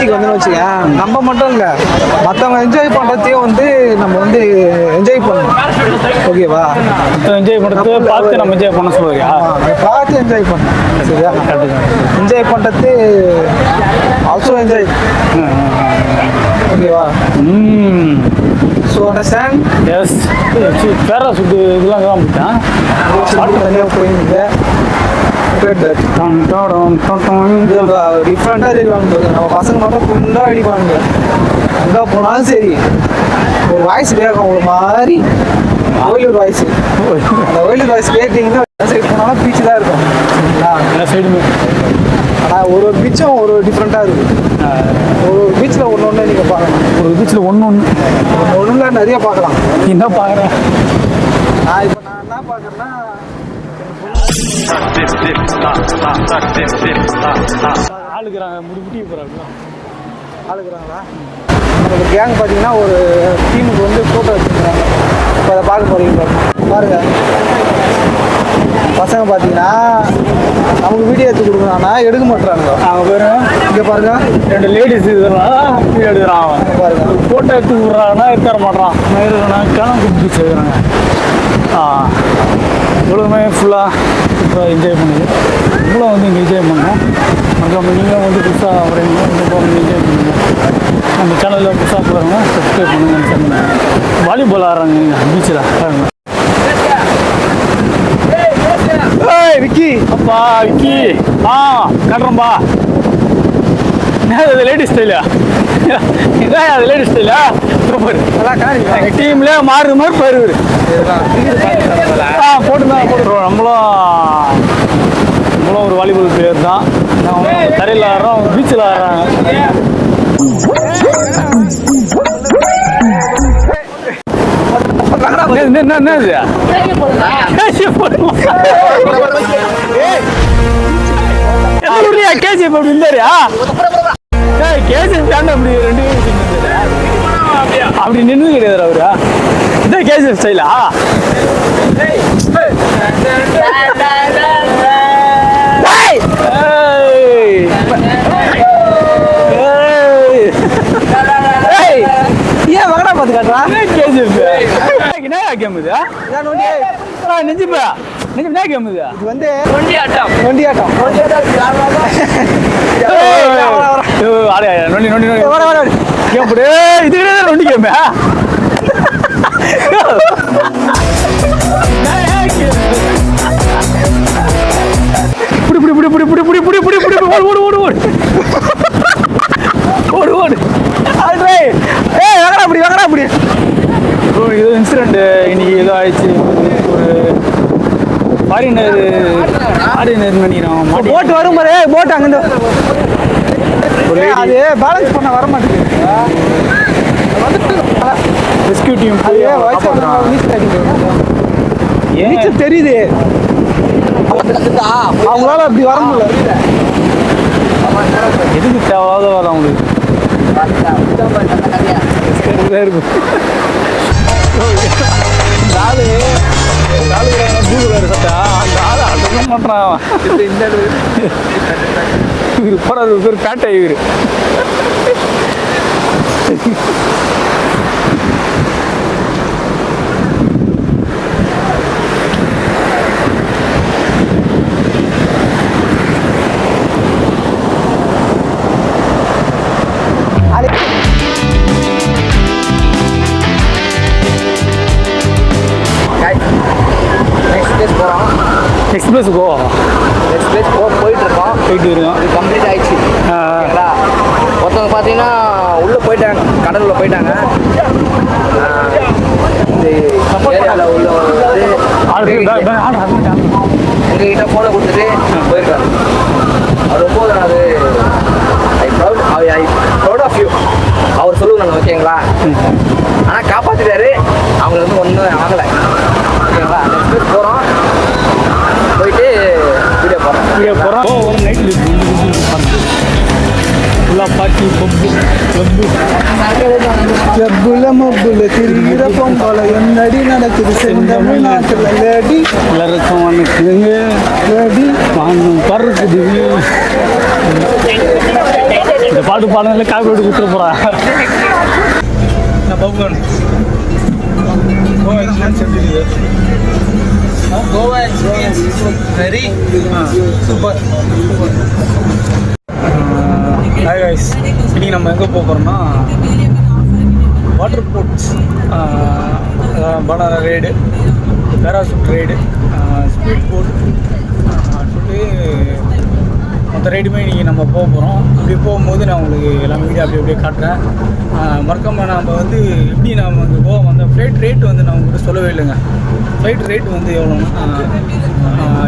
பீச்சுக்கு வந்து வச்சுக்கேன், நம்ம மட்டும் இல்லை மற்றவங்க என்ஜாய் பண்ணுறதையும் வந்து நம்ம வந்து என்ஜாய் பண்ணணும். ஓகேவா? என்ஜாய் பண்ணுறது பார்த்து நம்ம என்ஜாய் பண்ண சொல்லுவியா? பார்த்து என்ஜாய் பண்ணணும். சரியா? என்ஜாய் பண்ணுறது ஆல்சோ என்ஜாய். ஓகேவா? So understand? எஸ். பேராசூட் இதெல்லாம் தான் போட்டேன். தனியாக போயிருந்தீங்க. டிஃப்ரெண்டாக இருக்காங்க. நம்ம பசங்க மட்டும் ஃபுல்லாக அடிப்பானுங்க. எங்கே போனாலும் சரி ஒரு வாய்ஸ் கேட்கும், ஒரு மாதிரி ஓயிலூர் வாய்ஸ். அந்த ஓயிலூர் வாய்ஸ் கேட்டீங்கன்னா சைடு போனாலும் பீச்சு தான் இருக்கும். எல்லா சைடுமே. ஆனால் ஒரு ஒரு பீச்சும் ஒரு டிஃப்ரெண்ட்டாக இருக்குது. ஒரு பீச்சில் ஒன்று ஒன்று நீங்கள் பார்க்கலாம். ஒரு பீச்சில் ஒன்றுல நிறைய பார்க்கலாம். என்ன பார்க்குறேன் நான் என்ன பார்க்குறேன்னா ஆளுக்குறாங்க முடிவுட்டி போகிறாங்க. ஆளுக்குறாங்களா? நம்ம கேங் பார்த்தீங்கன்னா ஒரு டீமுக்கு வந்து ஃபோட்டோ வச்சுருக்காங்க. இப்போ அதை பார்க்க போகிறீங்க பாருங்க. பசங்க பார்த்தீங்கன்னா நமக்கு வீடியோ எடுத்து கொடுக்குறாங்கன்னா எடுக்க மாட்டுறாங்க. அவங்க பேர் இங்கே பாருங்க, 2 லேடிஸ் இதெல்லாம் வீடியோ எடுக்கிறான். அவன் பாருங்க ஃபோட்டோ எடுத்து விட்றாங்கன்னா எடுத்துற மாட்டான். கிளம்பி கூப்பிட்டு செய்கிறாங்க. இவ்வளோமே ஃபுல்லாக இப்போ என்ஜாய் பண்ணுது. இவ்வளோ வந்து இங்கே என்ஜாய் பண்ணோம். மறக்காம நீங்களும் வந்து புதுசாக வரீங்க, வந்து என்ஜாய் பண்ணுங்க. நம்ம சேனலில் புதுசாக போகிறாங்க, சப்ஸ்கிரைப் பண்ணுங்க. சேனல் வாலிபால் ஆடுறாங்க பீச்சில் பாருங்க. விக்கி அப்பா விக்கி காட்டுறோம்பா. அது லேடிஸ் ஸ்டைலா? இதான் அது லேடிஸ் ஸ்டைலா? சூப்பர். எங்கள் டீம்லேயே மாறுது மாதிரி போயிருவாரு. போட்டுருவோம். நம்மளும் ஒரு வாலிபால் பிளேயர் தான். தரையில் ஆடுறோம், பீச்சில் ஆடுறாங்க. என்ன கேஜிஎஃப் அப்படி இருந்தாரியா? கேஜிஎஃப் அப்படி 2 அப்படி நின்று கிடையாது அவரா? இதான் கேஜிஎஃப் ஸ்டைலா? ஏன் வகடா பார்த்து காட்டுறா? கேஜிஎஃப் என்ன கேம் இது? நெஞ்சுப்பா என்ன கேம் இது? இது வந்து நொண்டி ஆட்டம். நொண்டி இது கிடையாது. நொண்டி கேம் அப்படி இது இன்சிடென்ட் இன்னைக்கு ஏதோ ஆயிடுச்சு. ஒரு ஃபாரினர் நினைக்கிறோம். போட்டு வரும் பாரு, போட்டு அங்கிருந்து அது பேலன்ஸ் பண்ண வர மாட்டேங்குது. ரெஸ்கியூ டீம் நீச்சல் தெரியுது, அவங்களால அப்படி வர முடியல. எதுக்கு தேவையாத வர அவங்களுக்கு இருக்கும். பண்றான் இவரு போறாரு. பேர் பேட்டை இவரு. எக்ஸ்பிரஸ் போயிட்டு இருக்கோம். கம்ப்ளீட் ஆயிடுச்சு. ஒருத்தவங்க பார்த்தீங்கன்னா உள்ளே போயிட்டாங்க, கடலில் போயிட்டாங்க. இந்த ஏரியாவில் உள்ள எங்ககிட்ட ஃபோனை கொடுத்துட்டு போயிருக்காரு. அது ரொம்ப அது ஐ ப்ரௌட் ஆஃப் யூ. அவர் சொல்லுவாங்க, ஓகேங்களா? ஆனால் காப்பாற்றிட்டாரு. அவங்களுக்கு வந்து ஒன்றும் ஆகலை. ஓகேங்களா? நெக்ஸ்ட் போகிறோம், போயிட்டு வீடியோ போகிறோம். ஒரு நைட்டில் ஃபுல்லாக பார்ட்டி கிளப்புல மப்புல திரிகிற பொங்கல என்னடி நடக்குது செந்தமிழ்நாட்டுல லேடி எல்லாருக்கும் வணக்கங்க. லேடி வாங்கும் பறக்குது. இந்த பாட்டு பாடல காப்பி விட்டு கொடுத்துட போறா. பப்புகன் கோவா எக்ஸ்பீரியன்ஸ் எப்படி இருக்குது? Goa experience very super. Hi guys, இன்னைக்கு நம்ம எங்கே போக போகிறோம்னா water sports, banana ride, parachute ride, speed boat சொல்லிட்டு மொத்த ரைடுமே இன்றைக்கி நம்ம போக போகிறோம். அப்படி போகும்போது நான் உங்களுக்கு எல்லாமே வீடியோ அப்படியே காட்டுறேன். மறக்காமல் நம்ம வந்து எப்படி நம்ம இங்கே போக வந்த ஃப்ளைட் ரேட் வந்து நான் உங்கள்கிட்ட சொல்லவே இல்லைங்க. ஃப்ளைட் ரேட் வந்து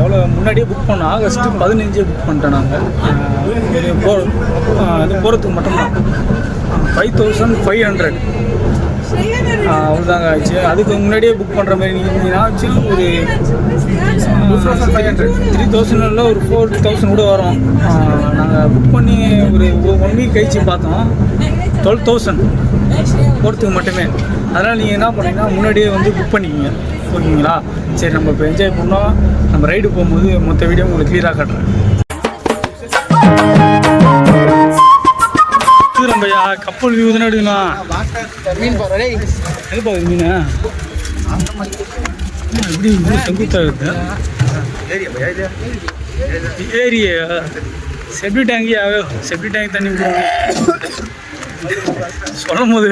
எவ்வளோ முன்னாடியே புக் பண்ணோம். ஆகஸ்ட் 15 புக் பண்ணிட்டோம் நாங்கள். இது போகிறதுக்கு மட்டும்தான் 5500 அவ்வளோதாங்க ஆச்சு. அதுக்கு முன்னாடியே புக் பண்ணுற மாதிரி இருந்தீங்கன்னா ஒரு 3000 ஒரு 4000 கூட வரும். நாங்கள் புக் பண்ணி ஒரு 1 வீக் கழிச்சு பார்த்தோம் 12,000 போகிறதுக்கு மட்டுமே. அதனால் நீங்கள் என்ன பண்ணீங்கன்னா முன்னாடியே வந்து புக் பண்ணிக்கிங்க, ஓகேங்களா? சரி, நம்ம இப்போ என்ஜாய் பண்ணோம். நம்ம ரைடு போகும்போது மொத்த வீடியோ உங்களுக்கு க்ளியராக காட்டுறேன். நம்மையா கப்பல் வியூ தானே எடுக்கணும். மீன் போகிறே எது போகுது மீன் எப்படி செங்குத்தாக இருக்குது ஏரியா. செப்டி டேங்கியா, செப்டி டேங்க் தண்ணி விடுவாங்க சொல்லும் போது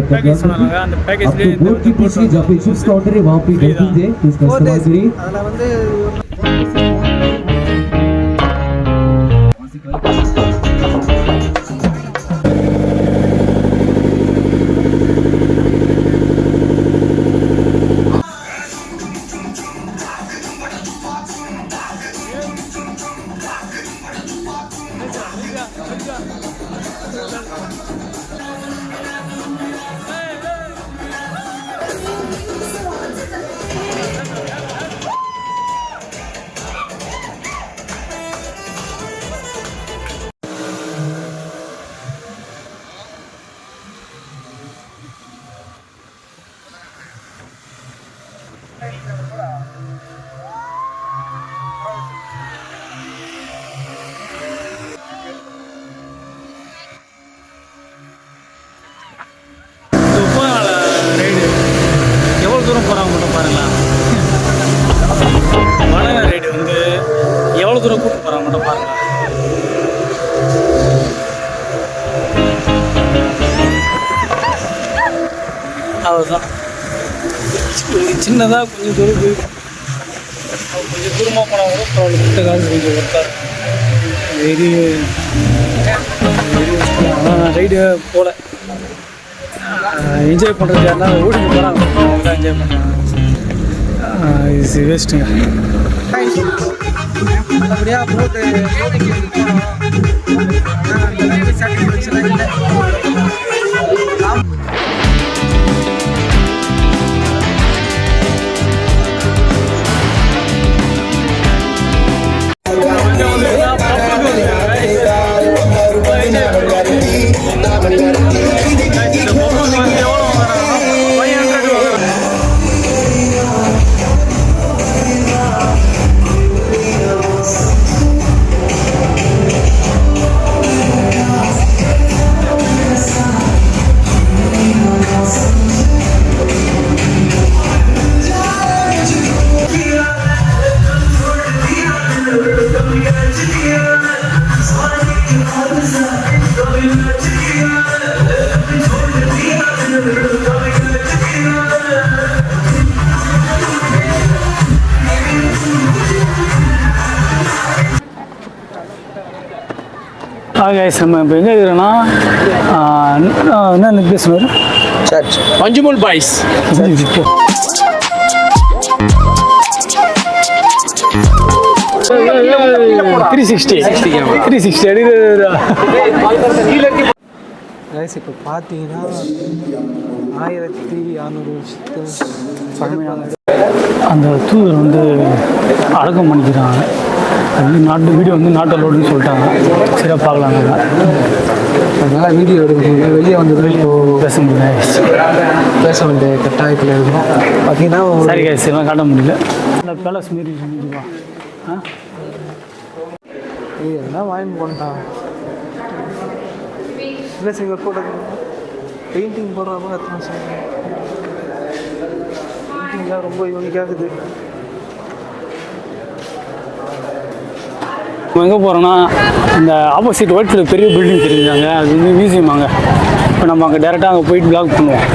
பேக்கேஜ் சொன்னாங்க. அந்த பேக்கேஜ்லேயே தூரம் போகிறாங்க மட்டும் பாருங்களா. பனானா ரைடு வந்து எவ்வளோ தூரம் கூட்டு போகிறாங்க மட்டும் பாருங்களா. அதுதான் சின்னதாக கொஞ்சம் தூரம் போய் கொஞ்சம் தூரமாக போனால் கூட பரவாயில்ல. கிட்ட காசு கொஞ்சம் ஒர்க்காக வெரி அதான் ரைடு போகல. என்ஜாய் பண்ணுறது யாருன்னா ஓடிட்டு போகிறாங்க, அவங்க தான் என்ஜாய் பண்ணுறாங்க. இது வேஸ்ட்டுங்க. நல்லபடியாக போட்டு கைஸ், நம்ம இப்போ எங்கே இருக்கிறோன்னா என்ன பிளேஸ் வரும்? Search பஞ்சுமுல் boys. 360 360 அடி கைஸ் இப்போ பார்த்தீங்கன்னா 1600 வருஷத்து பழமையான அந்த தூதர் வந்து அடக்கம் பண்ணிக்கிறாங்க. அது வந்து நாட்டு வீடியோ வந்து நாட்டு லோடுன்னு சொல்லிட்டாங்க. சரியாக பார்க்கலாம். அதனால் வீடியோ எடுக்கணும். வெளியே வந்தது இப்போது பேச வேண்டிய கட்டாயத்தில் இருக்கும். பார்த்தீங்கன்னா சரி கைஸ் எல்லாம் காட்ட முடியல. அந்த பேலஸ் மாரி இருந்துச்சுப்பா. எல்லாம் வாங்கி போட்டான். இல்லை சிங்க போட்டோ பெயிண்டிங் போடுறப்ப எத்தனை சொல்லுங்கள். பெயிண்டிங்லாம் ரொம்ப யூனிக்காக இருக்குது. நம்ம எங்கே போகிறோன்னா இந்த ஆப்போசிட் ஒயிட் கலர் பெரிய பில்டிங் தெரிஞ்சாங்க. அது வந்து மியூசியம் அங்கே. இப்போ நம்ம அங்கே டேரெக்டாக அங்கே போயிட்டு பிளாக் பண்ணுவோம்.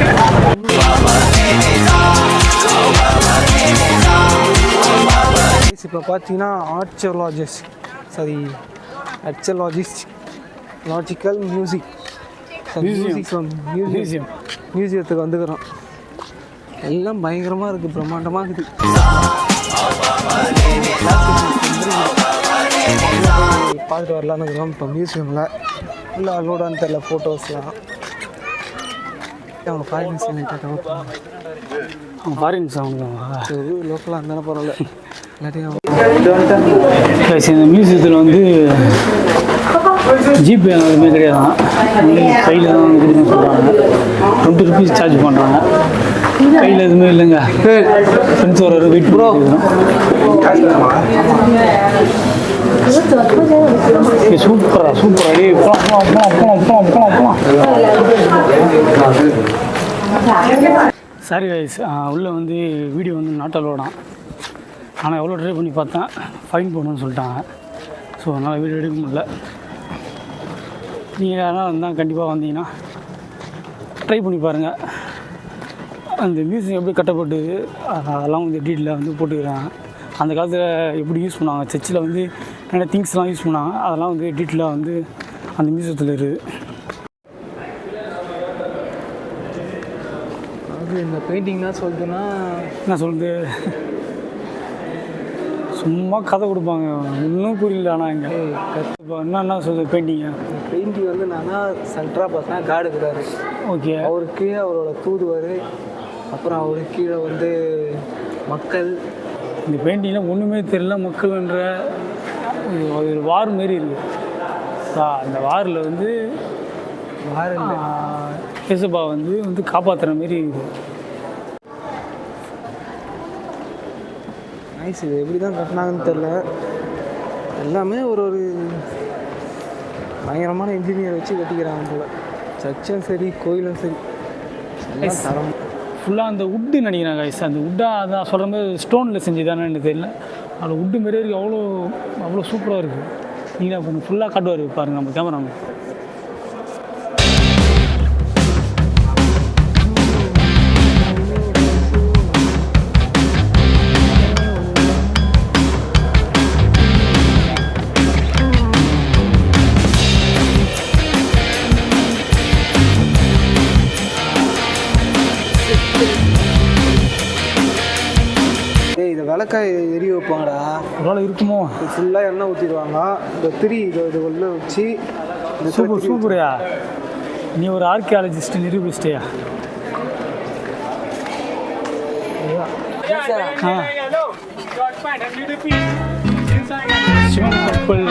இப்போ பார்த்தீங்கன்னா ஆர்ச்சியாலஜிக்கல் மியூசியத்துக்கு வந்துக்கிறோம். எல்லாம் பயங்கரமாக இருக்குது, பிரம்மாண்டமாக இருக்குது. பார்த்துட்டு வரலான்னு இருக்கிறோம். இப்போ மியூசியமில் ஃபுல்லாக அலோடான்னு தெரியல. ஃபோட்டோஸ்லாம் அவங்க ஃபாரின்ஸ் அவங்க ஃபாரின்ஸ் அவங்க லோக்கலாக இருந்தாலும் பரவாயில்ல. இல்லாட்டியும் இந்த மியூசியத்தில் வந்து ஜிபே எதுவுமே கிடையாது. கையில் தான் வந்து கொடுக்குன்னு சொல்கிறாங்க. 20 rupees சார்ஜ் பண்ணுறாங்க. கையில் எதுவுமே இல்லைங்க. ஃப்ரெண்ட்ஸ் ஒரு வெயிட் ப்ரோ சூப்பரா டே போலாம். சரி கைஸ், உள்ளே வந்து வீடியோ வந்து நாட்டலோடான். ஆனால் எவ்வளோ ட்ரை பண்ணி பார்த்தேன், ஃபைன் போடணும்னு சொல்லிட்டாங்க. ஸோ அதனால் வீடியோ எடுக்க முடியல. நீங்கள் யாராவது வந்தால் கண்டிப்பாக வந்தீங்கன்னா ட்ரை பண்ணி பாருங்கள். அந்த மியூசியம் எப்படி கட்டப்பட்டு அதெல்லாம் வந்து டீட்டெயிலாக வந்து போட்டுக்கிறாங்க. அந்த காலத்தில் எப்படி யூஸ் பண்ணாங்க, சர்ச்சில் வந்து நிறைய திங்ஸ்லாம் யூஸ் பண்ணாங்க. அதெல்லாம் வந்து டீட்டெயிலாக வந்து அந்த மியூசியத்தில் இருக்குது. அது இந்த பெயிண்டிங்லாம் சொல்லுதுன்னா என்ன சொல்லுது, சும்மா கதை கொடுப்பாங்க, இன்னும் புரியல. ஆனால் இங்கே இப்போ என்ன சொல்லுது பெயிண்டிங் வந்து நானா சென்ட்ரா பார்த்தா காடு இருக்கிறாரு. ஓகே, அவருக்கு கீழே அவரோட தூதுவர், அப்புறம் அவருக்கு கீழே வந்து மக்கள். இந்த பெயிண்டிங்கில் ஒன்றுமே தெரியல. மக்கள்ன்ற ஒரு வார் மாரி இருக்குது. அந்த வாரில் வந்து கேசப்பா வந்து காப்பாற்றுற மாரி இருக்குது. நைஸ். இது எப்படி தான் கட்டினாங்கன்னு தெரில. எல்லாமே ஒரு பயங்கரமான இன்ஜினியர் வச்சு கட்டிக்கிறாங்க போல். சர்ச்சும் சரி, கோயிலும் சரி, தரம் ஃபுல்லாக அந்த உட்டு நினைக்கிறாங்க கைஸ். அந்த உட்டாக அதான் சொல்கிற மாதிரி ஸ்டோனில் செஞ்சுதானே எனக்கு தெரியல. அதில் உட்டு மாரியே இருக்குது. அவ்வளோ சூப்பராக இருக்குது. நீங்கள் அப்போ ஃபுல்லாக காட்டுவார் பாருங்கள் நம்ம கேமராமேன். விளக்காய் எரிய வைப்பாங்கடா. ஒரு நாள் இருக்குமோ. ஃபுல்லாக எண்ணெய் ஊற்றிடுவாங்க. இந்த திரி இது உள்ள வச்சு சூப்பரையா. நீ ஒரு ஆர்கியாலஜிஸ்ட் நிரூபிச்சிட்டியா? சிவன் டெம்பிள்,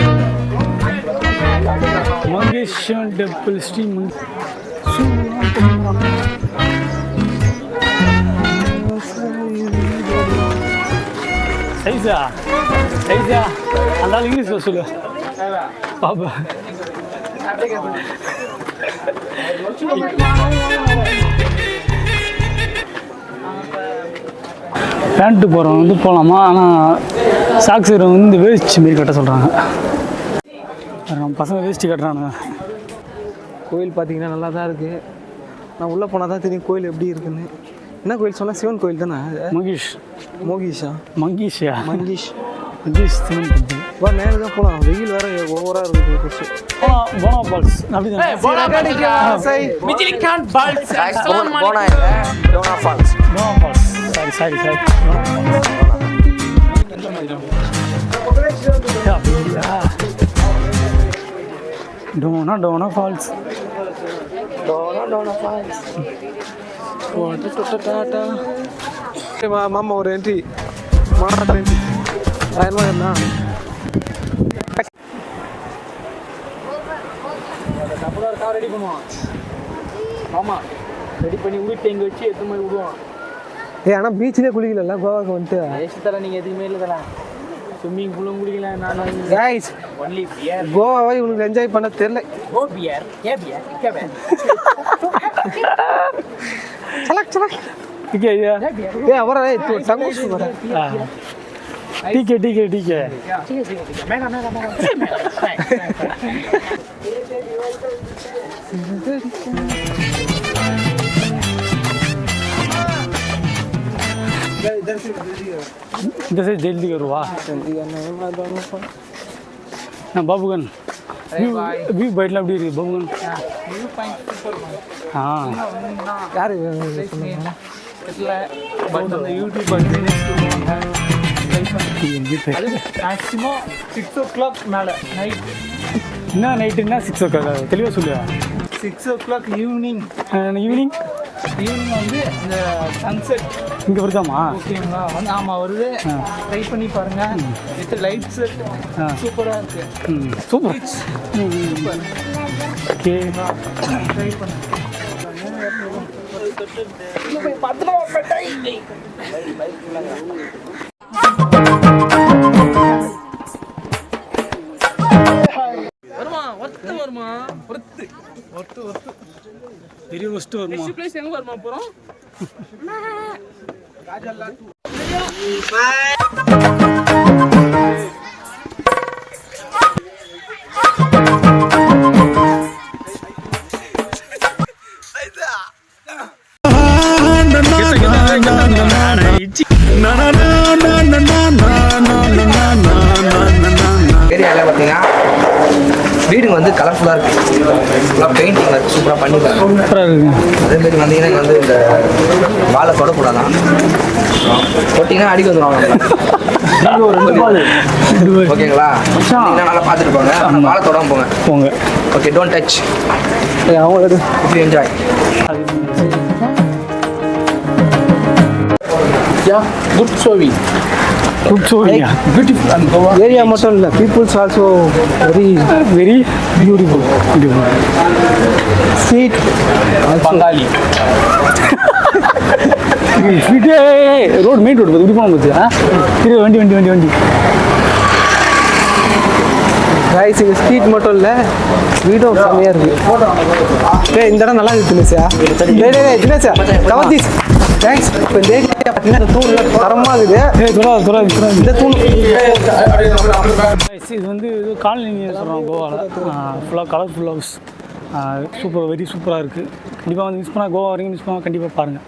மங்கேஸ்வரன் டெம்பிள், ஸ்ரீ சைஸா அந்த இங்கிலீஷில் சொல்லு பாப்பா. பேண்ட்டு போகிறவங்க வந்து போகலாமா, ஆனால் சாக்ஸ் வந்து வேஸ்ட் மாரி கட்ட சொல்கிறாங்க. நம்ம பசங்க வேஸ்ட்டு கட்டுறானுங்க. கோயில் பார்த்தீங்கன்னா நல்லா தான் இருக்குது. நான் உள்ளே போனால் தான் தெரியும் கோயில் எப்படி இருக்குன்னு. என்ன கோயில் சொன்னால் சிவன் கோயில் தானே? மங்கீஷா சிவன் டெம்பிள். வா மேலே தான் போகலாம். வெயில் வேறு ஓவராக இருக்குது. போனா பால்ஸ் அப்படி தான். சாரி டோனா ஃபால்ஸ். மாமா ஒரு என்ட்ரி மாநாட்டு என்ட்ரி 1000 ரூபாய் என்ன கார் ரெடி பண்ணுவான் ஆமாம் ரெடி பண்ணி விட்டு இங்கே வச்சு எத்தனை மாதிரி விடுவான். ஆனால் பீச்சிலே குளிக்கல கோவாக்கு வந்துட்டு தலை நீங்கள் எதுவுமே இல்லை தலை ஸ்விம்மிங் பூலும் குடிக்கல நான் கைஸ் ஒன்லி பியர் கோவாவை இவனுக்கு என்ஜாய் பண்ண தெரியல. ஓ பியர் ஏ பியர் கே பியர் சலக் சலக் ठीक है यार ए हमारा है तो टंगो से बड़ा ठीक है ठीक है ठीक है मैं इधर से जल्दी करो वाह जल्दी करना है मैं दोनों को ना बाबूगन भी बैठना भी रही बाबूगन हाँ यार यूट्यूब மேக்ஸிமம் 6 o'clock மேலே நைட் என்ன நைட்டுன்னா 6 o'clock தெளிவாக சொல்லுவேன் 6 o'clock ஈவினிங் ஈவினிங் வந்து இந்த சன்செட் இங்கே வருதாமா ஓகேங்களா வந்து ஆமாம் வருது ட்ரை பண்ணி பாருங்கள் வித் லைட் செட் சூப்பராக இருக்குது சூப்பர் சூப்பர் ஓகே ட்ரை பண்ணுங்க பெரிய ஒஸ்ட் வருமா பிளேஸ் எங்க வருமா போறோம் ஏரியாவில் பார்த்தீங்கன்னா வீடுங்க வந்து கலர்ஃபுல்லாக இருக்குது ஃபுல்லாக பெயிண்டிங் ஒர்க் சூப்பராக பண்ணிருக்காங்க. சூப்பராக இருக்குது. அதேமாரி வந்தீங்கன்னா இங்கே வந்து இந்த வாழை தொடக்கூடாதான் தொட்டிங்கன்னா அடிக்க வந்துடுவாங்க ஓகேங்களா நல்லா பார்த்துட்டு போங்க வாழை தொடாமல் போங்க போங்க ஓகே டோன்ட் டச் அவங்க இப்படி enjoy Good showing. Good showing Beautiful and Goa. Area மட்டும் இல்லை peoples also very very beautiful sweet Bengali. ஸ்வீட்டே ரோடு மெயின் ரோடு இப்படி போன பார்த்து வண்டி வண்டி வண்டி வண்டி ரைஸ் இங்கே ஸ்வீட் மட்டும் இல்லை வீடும் செம்மையாக இருக்குது இந்த இடம் நல்லா இருக்குது தினேஷா தினேஷா கவர்தீஸ் தேங்க்ஸ் இப்போ இந்த ஏரியா பார்த்தீங்கன்னா இந்த தூணில் தரமாக இருக்குது இந்த தூண் இது வந்து இது காலனி சொல்கிறோம் கோவாவில் ஃபுல்லாக கலர்ஃபுல் ஹவுஸ் சூப்பர் வெரி சூப்பராக இருக்குது கண்டிப்பாக வந்து மிஸ் பண்ணால் கோவா வரைக்கும் மிஸ் பண்ணால் கண்டிப்பாக பாருங்கள்.